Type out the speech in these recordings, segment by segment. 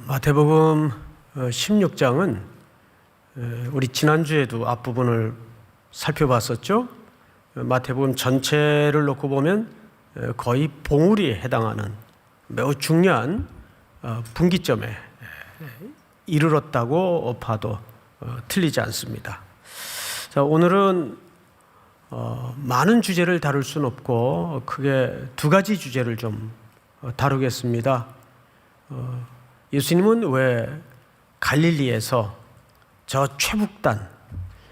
마태복음 16장은 우리 지난주에도 앞부분을 살펴봤었죠. 마태복음 전체를 놓고 보면 거의 봉우리에 해당하는 매우 중요한 분기점에 이르렀다고 봐도 틀리지 않습니다. 자, 오늘은 많은 주제를 다룰 수는 없고 크게 두 가지 주제를 좀 다루겠습니다. 예수님은 왜 갈릴리에서 저 최북단,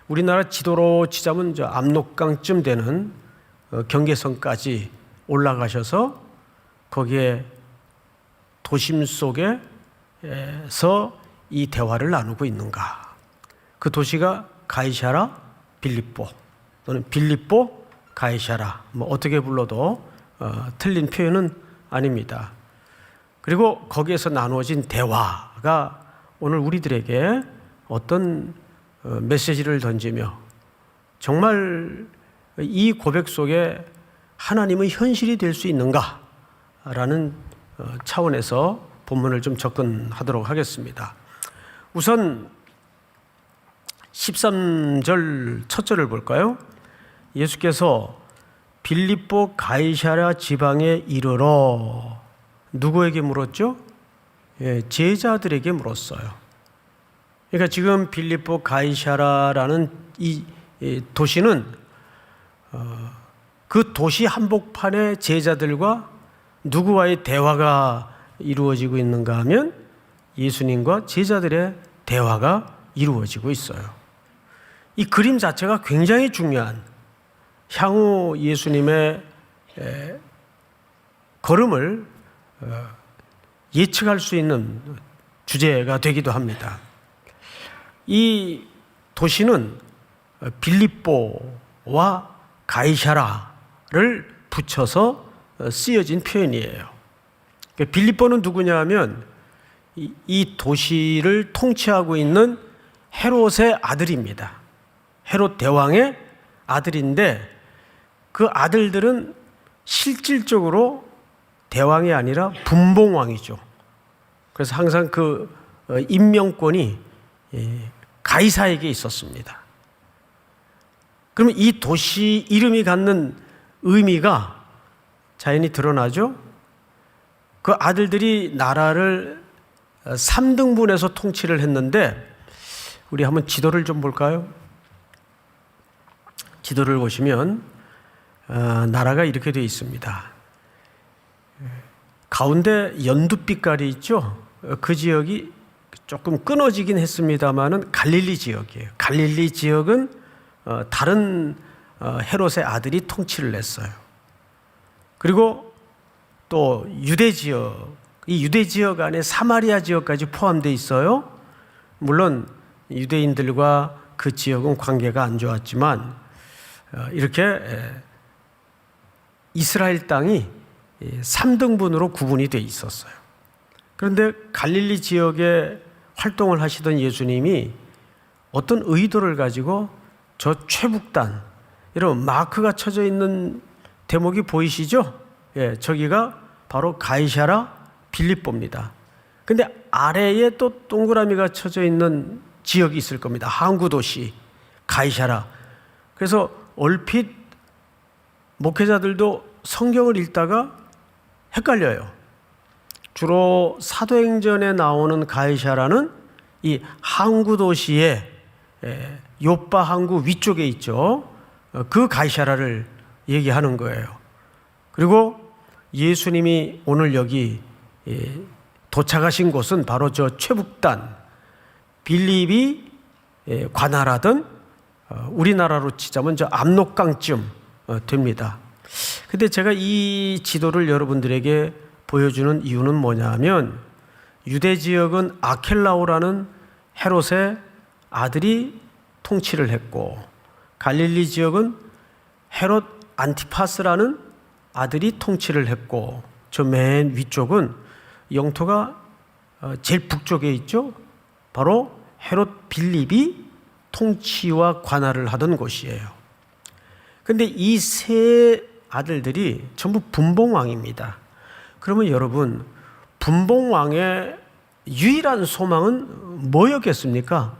우리나라 지도로 치자면 저 압록강쯤 되는 경계선까지 올라가셔서 거기에 도심 속에서 이 대화를 나누고 있는가? 그 도시가 가이사라 빌립보 또는 빌립보 가이사라, 뭐 어떻게 불러도 틀린 표현은 아닙니다. 그리고 거기에서 나누어진 대화가 오늘 우리들에게 어떤 메시지를 던지며 정말 이 고백 속에 하나님은 현실이 될 수 있는가라는 차원에서 본문을 좀 접근하도록 하겠습니다. 우선 13절 첫 절을 볼까요? 예수께서 빌립보 가이사랴 지방에 이르러 누구에게 물었죠? 제자들에게 물었어요. 그러니까 지금 빌립보 가이사랴라는 이 도시는 그 도시 한복판에 제자들과 누구와의 대화가 이루어지고 있는가 하면 예수님과 제자들의 대화가 이루어지고 있어요. 이 그림 자체가 굉장히 중요한 향후 예수님의 걸음을 예측할 수 있는 주제가 되기도 합니다. 이 도시는 빌립보와 가이사라를 붙여서 쓰여진 표현이에요. 빌립보는 누구냐 하면 이 도시를 통치하고 있는 헤롯의 아들입니다. 헤롯 대왕의 아들인데 그 아들들은 실질적으로 대왕이 아니라 분봉왕이죠. 그래서 항상 그 임명권이 가이사에게 있었습니다. 그러면 이 도시 이름이 갖는 의미가 자연히 드러나죠. 그 아들들이 나라를 3등분해서 통치를 했는데 우리 한번 지도를 좀 볼까요? 지도를 보시면 나라가 이렇게 되어 있습니다. 가운데 연두빛깔이 있죠. 그 지역이 조금 끊어지긴 했습니다만은 갈릴리 지역이에요. 갈릴리 지역은 다른 헤롯의 아들이 통치를 했어요. 그리고 또 유대 지역, 이 유대 지역 안에 사마리아 지역까지 포함되어 있어요. 물론 유대인들과 그 지역은 관계가 안 좋았지만 이렇게 이스라엘 땅이 3등분으로 구분이 되어 있었어요. 그런데 갈릴리 지역에 활동을 하시던 예수님이 어떤 의도를 가지고 저 최북단, 이런 마크가 쳐져 있는 대목이 보이시죠? 저기가 바로 가이사랴 빌립보입니다. 근데 아래에 또 동그라미가 쳐져 있는 지역이 있을 겁니다. 항구 도시 가이사랴. 그래서 얼핏 목회자들도 성경을 읽다가 헷갈려요. 주로 사도행전에 나오는 가이사랴는 이 항구 도시의 요빠 항구 위쪽에 있죠. 그 가이사랴를 얘기하는 거예요. 그리고 예수님이 오늘 여기 도착하신 곳은 바로 저 최북단, 빌립이 관할하던 우리나라로 치자면 저 압록강쯤 됩니다. 근데 제가 이 지도를 여러분들에게 보여주는 이유는 뭐냐 하면 유대 지역은 아켈라오라는 헤롯의 아들이 통치를 했고 갈릴리 지역은 헤롯 안티파스라는 아들이 통치를 했고 저 맨 위쪽은 영토가 제일 북쪽에 있죠. 바로 헤롯 빌립이 통치와 관할을 하던 곳이에요. 근데 이 세 아들들이 전부 분봉왕입니다. 그러면 여러분, 분봉왕의 유일한 소망은 뭐였겠습니까?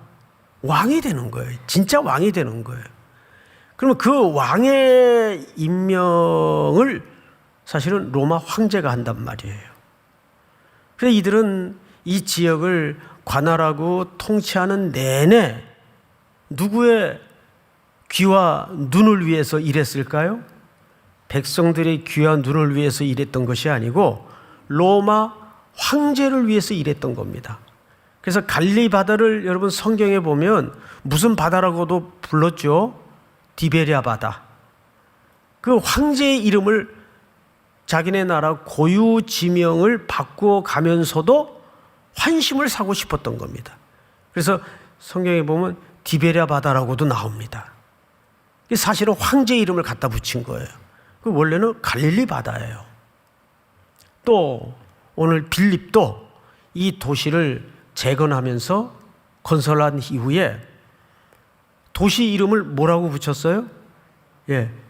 왕이 되는 거예요. 진짜 왕이 되는 거예요. 그러면 그 왕의 임명을 사실은 로마 황제가 한단 말이에요. 그래서 이들은 이 지역을 관할하고 통치하는 내내 누구의 귀와 눈을 위해서 일했을까요? 백성들의 귀와 눈을 위해서 일했던 것이 아니고 로마 황제를 위해서 일했던 겁니다. 그래서 갈릴리 바다를 여러분 성경에 보면 무슨 바다라고도 불렀죠? 디베랴 바다. 그 황제의 이름을 자기네 나라 고유 지명을 바꾸어 가면서도 환심을 사고 싶었던 겁니다. 그래서 성경에 보면 디베랴 바다라고도 나옵니다. 사실은 황제 이름을 갖다 붙인 거예요. 그 원래는 갈릴리 바다예요. 또 오늘 빌립도 이 도시를 재건하면서 건설한 이후에 도시 이름을 뭐라고 붙였어요?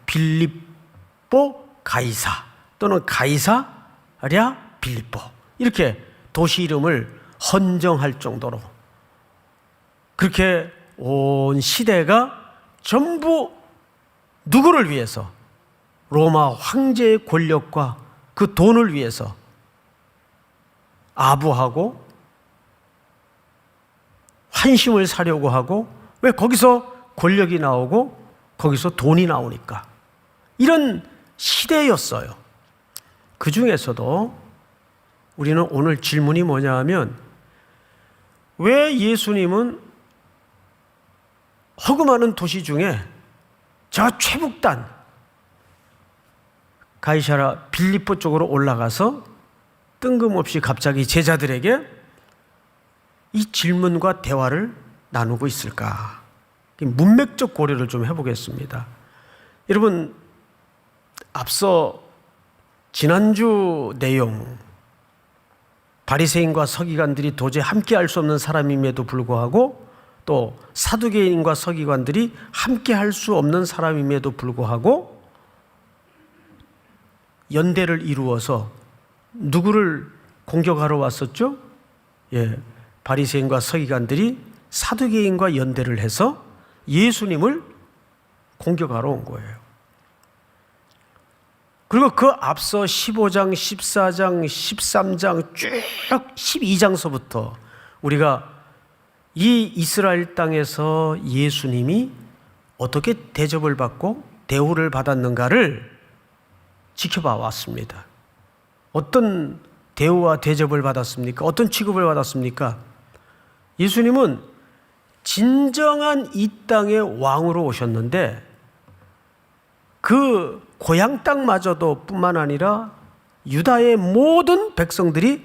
빌립보 가이사 또는 가이사랴 빌립보, 이렇게 도시 이름을 헌정할 정도로 그렇게 온 시대가 전부 누구를 위해서? 로마 황제의 권력과 그 돈을 위해서 아부하고 환심을 사려고 하고, 왜? 거기서 권력이 나오고 거기서 돈이 나오니까. 이런 시대였어요. 그 중에서도 우리는 오늘 질문이 뭐냐 하면, 왜 예수님은 허금하는 도시 중에 저 최북단 가이사랴 빌립보 쪽으로 올라가서 뜬금없이 갑자기 제자들에게 이 질문과 대화를 나누고 있을까? 문맥적 고려를 좀 해보겠습니다. 여러분, 앞서 지난주 내용, 바리새인과 서기관들이 도저히 함께할 수 없는 사람임에도 불구하고, 또 사두개인과 서기관들이 함께할 수 없는 사람임에도 불구하고 연대를 이루어서 누구를 공격하러 왔었죠? 바리새인과 서기관들이 사두개인과 연대를 해서 예수님을 공격하러 온 거예요. 그리고 그 앞서 15장, 14장, 13장 쭉 12장서부터 우리가 이 이스라엘 땅에서 예수님이 어떻게 대접을 받고 대우를 받았는가를 지켜봐 왔습니다. 어떤 대우와 대접을 받았습니까? 어떤 취급을 받았습니까? 예수님은 진정한 이 땅의 왕으로 오셨는데 그 고향 땅마저도 뿐만 아니라 유다의 모든 백성들이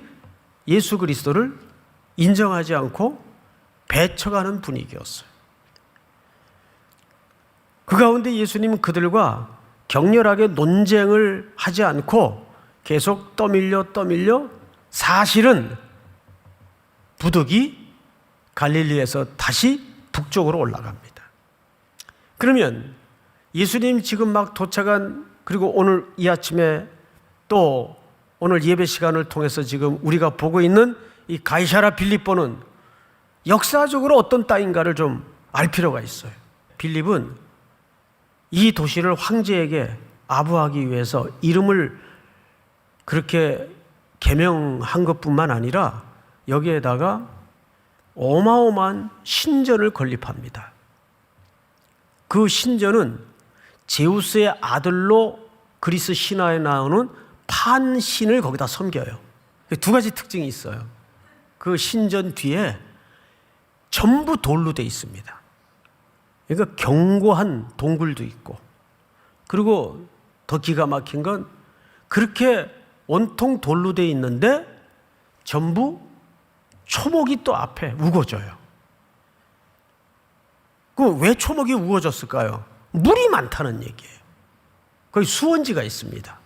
예수 그리스도를 인정하지 않고 배척하는 분위기였어요. 그 가운데 예수님은 그들과 격렬하게 논쟁을 하지 않고 계속 떠밀려 사실은 부득이 갈릴리에서 다시 북쪽으로 올라갑니다. 그러면 예수님 지금 막 도착한, 그리고 오늘 이 아침에 또 오늘 예배 시간을 통해서 지금 우리가 보고 있는 이 가이사랴 빌립보는 역사적으로 어떤 땅인가를 좀 알 필요가 있어요. 빌립은 이 도시를 황제에게 아부하기 위해서 이름을 그렇게 개명한 것뿐만 아니라 여기에다가 어마어마한 신전을 건립합니다. 그 신전은 제우스의 아들로 그리스 신화에 나오는 판신을 거기다 섬겨요. 두 가지 특징이 있어요. 그 신전 뒤에 전부 돌로 돼 있습니다. 그러니까 견고한 동굴도 있고, 그리고 더 기가 막힌 건 그렇게 온통 돌로 돼 있는데 전부 초목이 또 앞에 우거져요. 그럼 왜 초목이 우거졌을까요? 물이 많다는 얘기예요. 거기 수원지가 있습니다.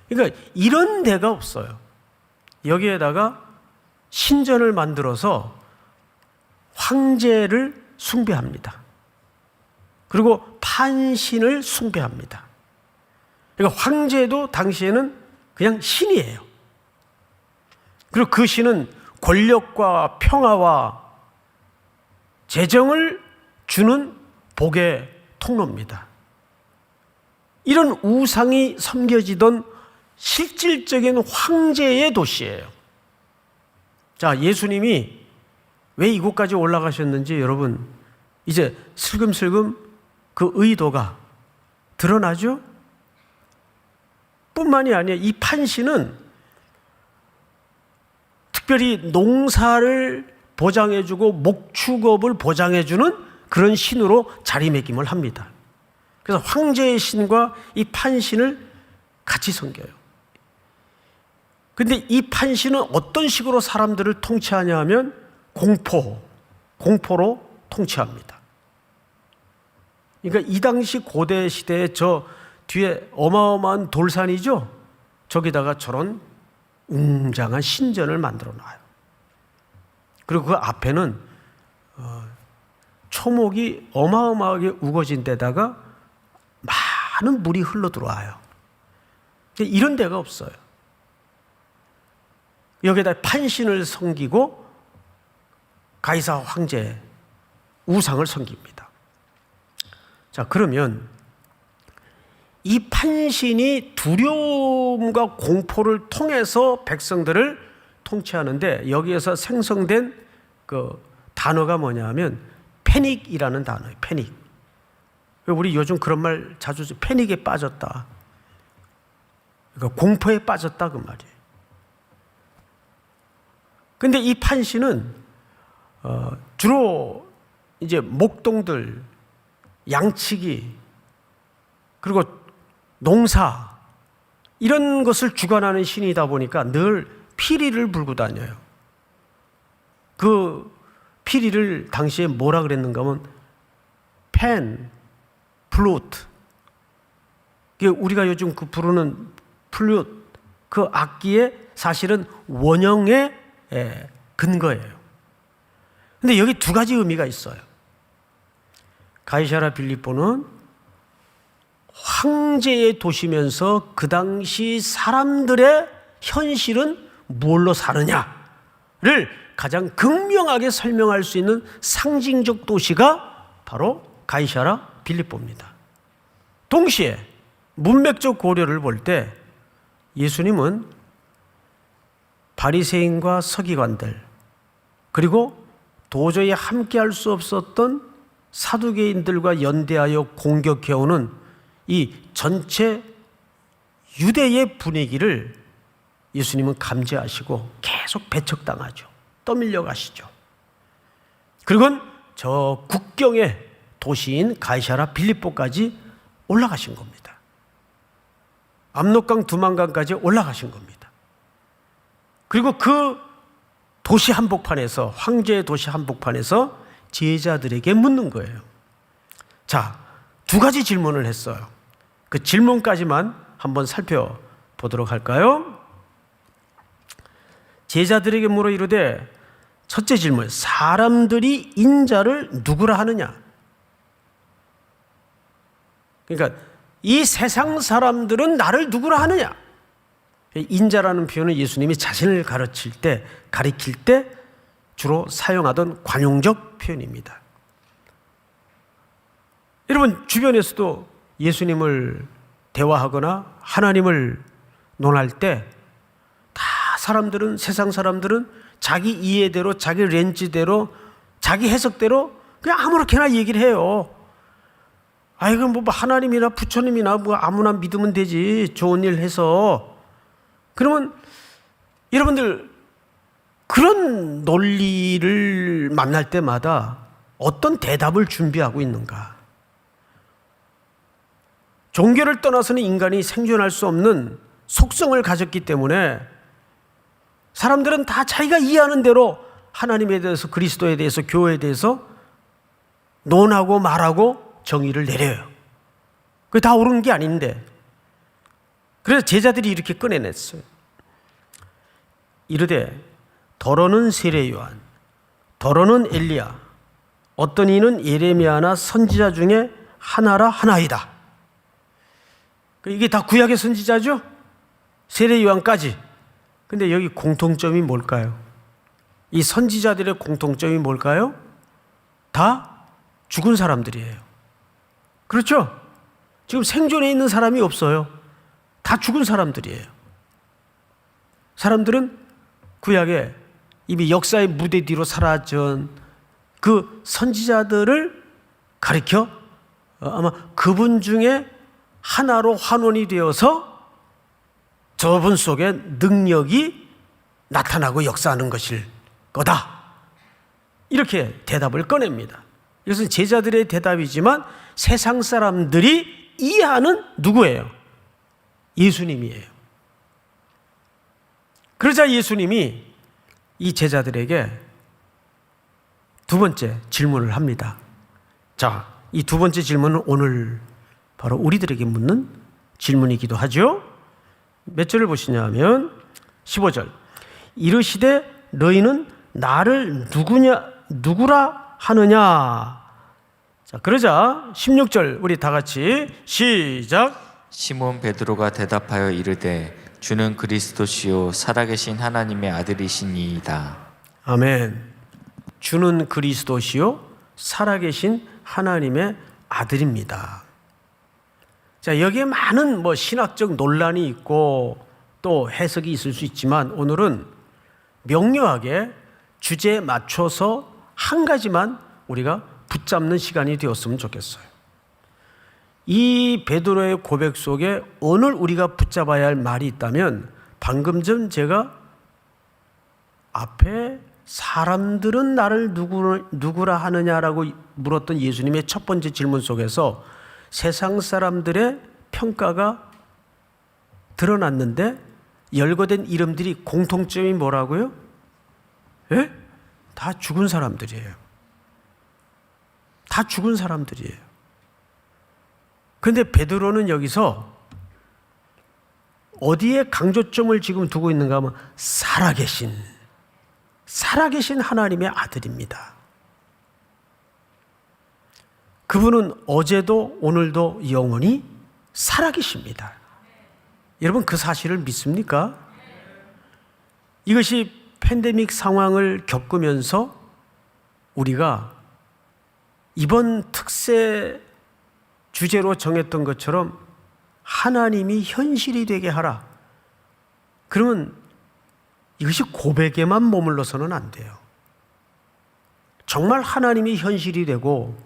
그러니까 이런 데가 없어요. 여기에다가 신전을 만들어서 황제를 숭배합니다. 그리고 판신을 숭배합니다. 그러니까 황제도 당시에는 그냥 신이에요. 그리고 그 신은 권력과 평화와 재정을 주는 복의 통로입니다. 이런 우상이 섬겨지던 실질적인 황제의 도시예요. 자, 예수님이 왜 이곳까지 올라가셨는지 여러분 이제 슬금슬금 그 의도가 드러나죠? 뿐만이 아니라 이 판시는 특별히 농사를 보장해주고 목축업을 보장해주는 그런 신으로 자리매김을 합니다. 그래서 황제의 신과 이 판신을 같이 섬겨요. 그런데 이 판신은 어떤 식으로 사람들을 통치하냐 하면 공포로 통치합니다. 그러니까 이 당시 고대 시대에 저 뒤에 어마어마한 돌산이죠. 저기다가 저런 웅장한 신전을 만들어 놔요. 그리고 그 앞에는 초목이 어마어마하게 우거진 데다가 많은 물이 흘러 들어와요. 이런 데가 없어요. 여기에다 판신을 섬기고 가이사 황제 우상을 섬깁니다. 자, 그러면 이 판신이 두려움과 공포를 통해서 백성들을 통치하는데 여기에서 생성된 그 단어가 뭐냐면 패닉이라는 단어예요. 패닉. 우리 요즘 그런 말 자주 쓰죠. 패닉에 빠졌다. 그러니까 공포에 빠졌다 그 말이에요. 근데 이 판신은 주로 이제 목동들, 양치기, 그리고 농사 이런 것을 주관하는 신이다 보니까 늘 피리를 불고 다녀요. 그 피리를 당시에 뭐라 그랬는가 하면 펜, 플루트. 우리가 요즘 그 부르는 플루트, 그 악기의 사실은 원형의 근거예요. 근데 여기 두 가지 의미가 있어요. 가이사라 빌립보는 황제의 도시면서 그 당시 사람들의 현실은 뭘로 사느냐를 가장 극명하게 설명할 수 있는 상징적 도시가 바로 가이사라 빌립보입니다. 동시에 문맥적 고려를 볼 때 예수님은 바리새인과 서기관들 그리고 도저히 함께할 수 없었던 사두개인들과 연대하여 공격해오는 이 전체 유대의 분위기를 예수님은 감지하시고 계속 배척당하죠. 떠밀려 가시죠. 그리고 저 국경의 도시인 가이사라 빌립보까지 올라가신 겁니다. 압록강 두만강까지 올라가신 겁니다. 그리고 그 도시 한복판에서 황제의 도시 한복판에서 제자들에게 묻는 거예요. 자, 두 가지 질문을 했어요. 그 질문까지만 한번 살펴보도록 할까요? 제자들에게 물어 이르되 첫째 질문, 사람들이 인자를 누구라 하느냐? 그러니까 이 세상 사람들은 나를 누구라 하느냐? 인자라는 표현은 예수님이 자신을 가리킬 때 주로 사용하던 관용적 표현입니다. 여러분 주변에서도 예수님을 대화하거나 하나님을 논할 때 다 세상 사람들은 자기 이해대로 자기 렌즈대로 자기 해석대로 그냥 아무렇게나 얘기를 해요. 이건 뭐 하나님이나 부처님이나 뭐 아무나 믿으면 되지, 좋은 일 해서. 그러면 여러분들 그런 논리를 만날 때마다 어떤 대답을 준비하고 있는가? 종교를 떠나서는 인간이 생존할 수 없는 속성을 가졌기 때문에 사람들은 다 자기가 이해하는 대로 하나님에 대해서, 그리스도에 대해서, 교회에 대해서 논하고 말하고 정의를 내려요. 그게 다 옳은 게 아닌데. 그래서 제자들이 이렇게 꺼내냈어요. 이르되 더러는 세례 요한, 더러는 엘리야, 어떤 이는 예레미야나 선지자 중에 하나라 하나이다. 이게 다 구약의 선지자죠? 세례 요한까지. 근데 여기 공통점이 뭘까요? 이 선지자들의 공통점이 뭘까요? 다 죽은 사람들이에요. 그렇죠? 지금 생존해 있는 사람이 없어요. 다 죽은 사람들이에요. 사람들은 구약에 이미 역사의 무대 뒤로 사라진 그 선지자들을 가리켜 아마 그분 중에 하나로 환원이 되어서 저분 속에 능력이 나타나고 역사하는 것일 거다. 이렇게 대답을 꺼냅니다. 이것은 제자들의 대답이지만 세상 사람들이 이해하는 누구예요? 예수님이에요. 그러자 예수님이 이 제자들에게 두 번째 질문을 합니다. 자, 이 두 번째 질문은 오늘 바로 우리들에게 묻는 질문이기도 하죠. 몇 절을 보시냐면 15절. 이르시되 너희는 나를 누구라 하느냐. 자, 그러자 16절 우리 다 같이 시작. 시몬 베드로가 대답하여 이르되 주는 그리스도시요 살아계신 하나님의 아들이시니이다. 아멘. 주는 그리스도시요 살아계신 하나님의 아들입니다. 자, 여기에 많은 신학적 논란이 있고 또 해석이 있을 수 있지만 오늘은 명료하게 주제에 맞춰서 한 가지만 우리가 붙잡는 시간이 되었으면 좋겠어요. 이 베드로의 고백 속에 오늘 우리가 붙잡아야 할 말이 있다면 방금 전 제가 앞에 사람들은 나를 누구라 하느냐라고 물었던 예수님의 첫 번째 질문 속에서 세상 사람들의 평가가 드러났는데 열거된 이름들이 공통점이 뭐라고요? 예? 다 죽은 사람들이에요. 다 죽은 사람들이에요. 그런데 베드로는 여기서 어디에 강조점을 지금 두고 있는가 하면 살아계신 하나님의 아들입니다. 그분은 어제도 오늘도 영원히 살아계십니다. 여러분 그 사실을 믿습니까? 이것이 팬데믹 상황을 겪으면서 우리가 이번 특세 주제로 정했던 것처럼 하나님이 현실이 되게 하라. 그러면 이것이 고백에만 머물러서는 안 돼요. 정말 하나님이 현실이 되고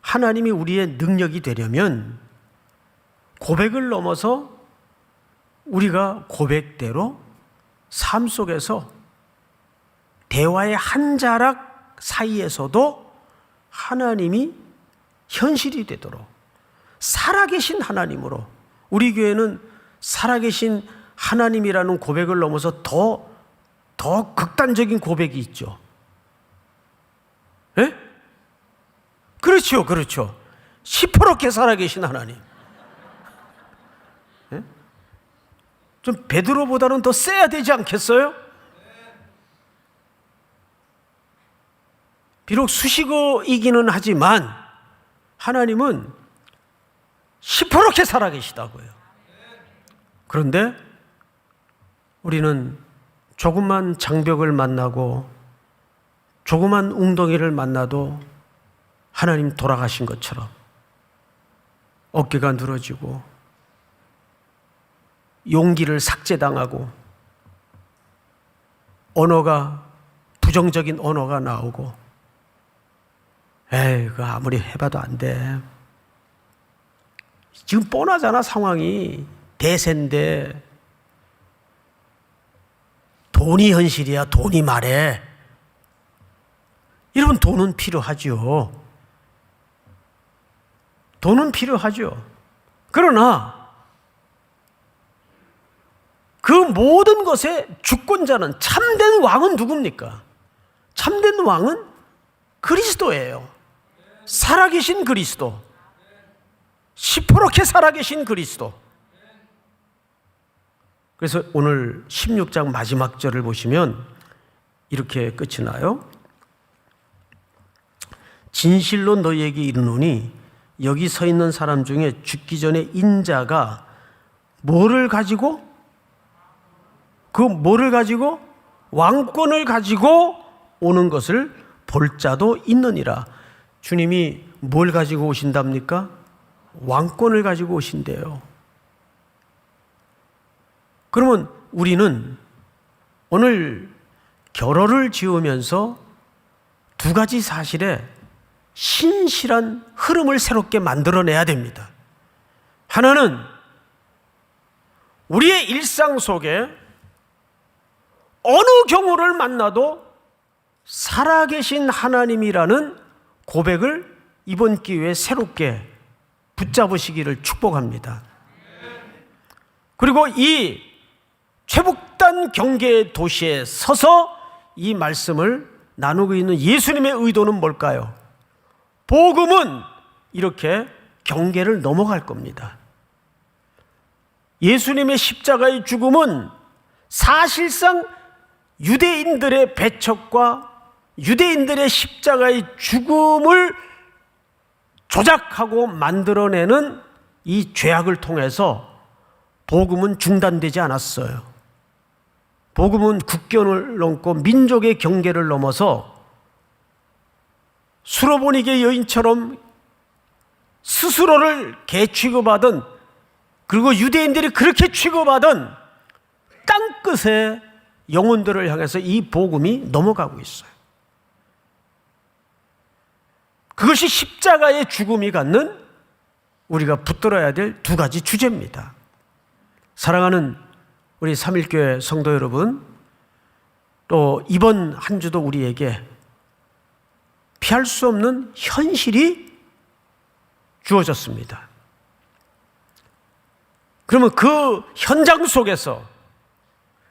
하나님이 우리의 능력이 되려면 고백을 넘어서 우리가 고백대로 삶 속에서 대화의 한 자락 사이에서도 하나님이 현실이 되도록 살아계신 하나님으로, 우리 교회는 살아계신 하나님이라는 고백을 넘어서 더 극단적인 고백이 있죠. 예? 그렇죠. 시퍼렇게 살아계신 하나님. 예? 좀 베드로보다는 더 세야 되지 않겠어요? 비록 수식어이기는 하지만 하나님은 시퍼렇게 살아계시다고요. 그런데 우리는 조그만 장벽을 만나고 조그만 웅덩이를 만나도 하나님 돌아가신 것처럼 어깨가 늘어지고 용기를 삭제당하고 언어가 부정적인 언어가 나오고 그거 아무리 해봐도 안 돼. 지금 뻔하잖아. 상황이 대세인데 돈이 현실이야. 돈이 말해. 여러분 돈은 필요하죠. 돈은 필요하죠. 그러나 그 모든 것의 주권자는, 참된 왕은 누굽니까? 참된 왕은 그리스도예요. 살아계신 그리스도, 시퍼렇게 살아계신 그리스도. 그래서 오늘 16장 마지막 절을 보시면 이렇게 끝이 나요. 진실로 너희에게 이르노니 여기 서 있는 사람 중에 죽기 전에 인자가 뭐를 가지고? 왕권을 가지고 오는 것을 볼 자도 있느니라. 주님이 뭘 가지고 오신답니까? 왕권을 가지고 오신대요. 그러면 우리는 오늘 결혼을 지으면서 두 가지 사실에 신실한 흐름을 새롭게 만들어내야 됩니다. 하나는 우리의 일상 속에 어느 경우를 만나도 살아계신 하나님이라는 고백을 이번 기회에 새롭게 붙잡으시기를 축복합니다. 그리고 이 최북단 경계의 도시에 서서 이 말씀을 나누고 있는 예수님의 의도는 뭘까요? 복음은 이렇게 경계를 넘어갈 겁니다. 예수님의 십자가의 죽음은 사실상 유대인들의 배척과 유대인들의 십자가의 죽음을 조작하고 만들어내는 이 죄악을 통해서 복음은 중단되지 않았어요. 복음은 국경을 넘고 민족의 경계를 넘어서 수로보니게 여인처럼 스스로를 개 취급하던, 그리고 유대인들이 그렇게 취급하던 땅끝의 영혼들을 향해서 이 복음이 넘어가고 있어요. 그것이 십자가의 죽음이 갖는 우리가 붙들어야 될 두 가지 주제입니다. 사랑하는 우리 삼일교회 성도 여러분, 또 이번 한 주도 우리에게 피할 수 없는 현실이 주어졌습니다. 그러면 그 현장 속에서,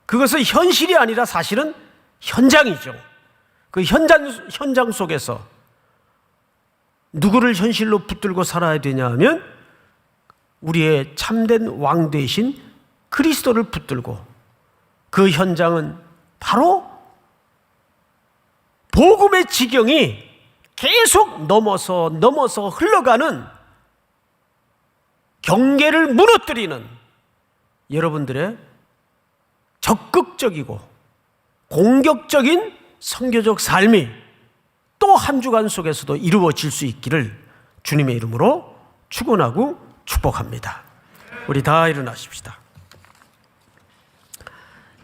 그것은 현실이 아니라 사실은 현장이죠. 그 현장 속에서 누구를 현실로 붙들고 살아야 되냐 하면 우리의 참된 왕 되신 그리스도를 붙들고, 그 현장은 바로 복음의 지경이 계속 넘어서 흘러가는 경계를 무너뜨리는 여러분들의 적극적이고 공격적인 선교적 삶이 또 한 주간 속에서도 이루어질 수 있기를 주님의 이름으로 축원하고 축복합니다. 우리 다 일어나십시다.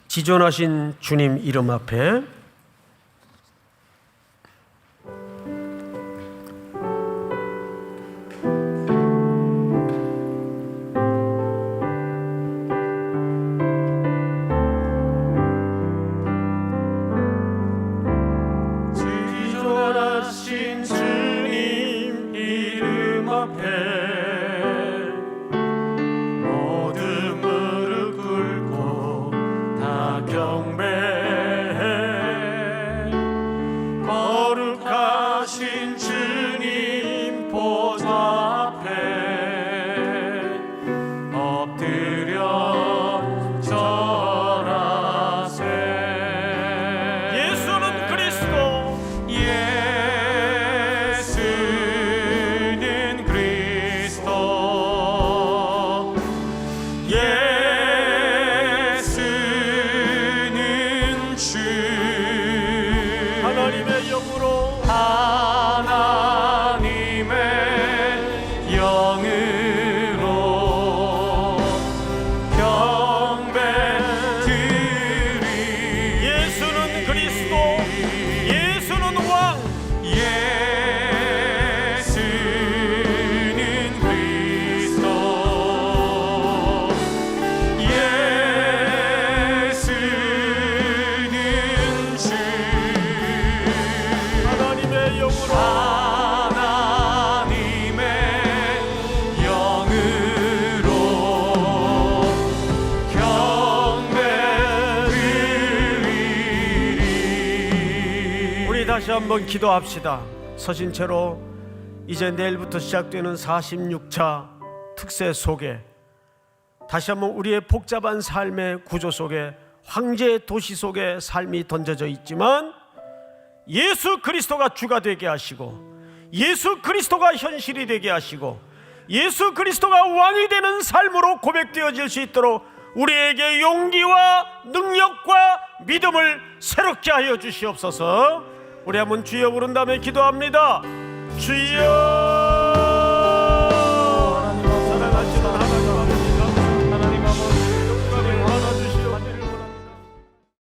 지존하신 주님 이름 앞에 지존하신 주님 이름 앞에 모든 무릎 꿇고 다 경배해. 거룩하신 주님 보좌 앞에 엎드려 절하세. 예수는 그리스도, 예수는 그리스도, 예수는 주, 하나님의 영으로 하나님의 영으로 경배드리. 예수는 그리스도, 예수는 왕, 예수는 그리스도, 예수는 주, 하나님의 영으로 하나님의 영으로 경배드리리. 우리 다시 한번 기도합시다. 서신 채로 이제 내일부터 시작되는 46차 특세 속에 다시 한번 우리의 복잡한 삶의 구조 속에, 황제의 도시 속에 삶이 던져져 있지만 예수 그리스도가 주가 되게 하시고, 예수 그리스도가 현실이 되게 하시고, 예수 그리스도가 왕이 되는 삶으로 고백되어질 수 있도록 우리에게 용기와 능력과 믿음을 새롭게 하여 주시옵소서. 우리 한번 주여 부른 다음에 기도합니다. 주여.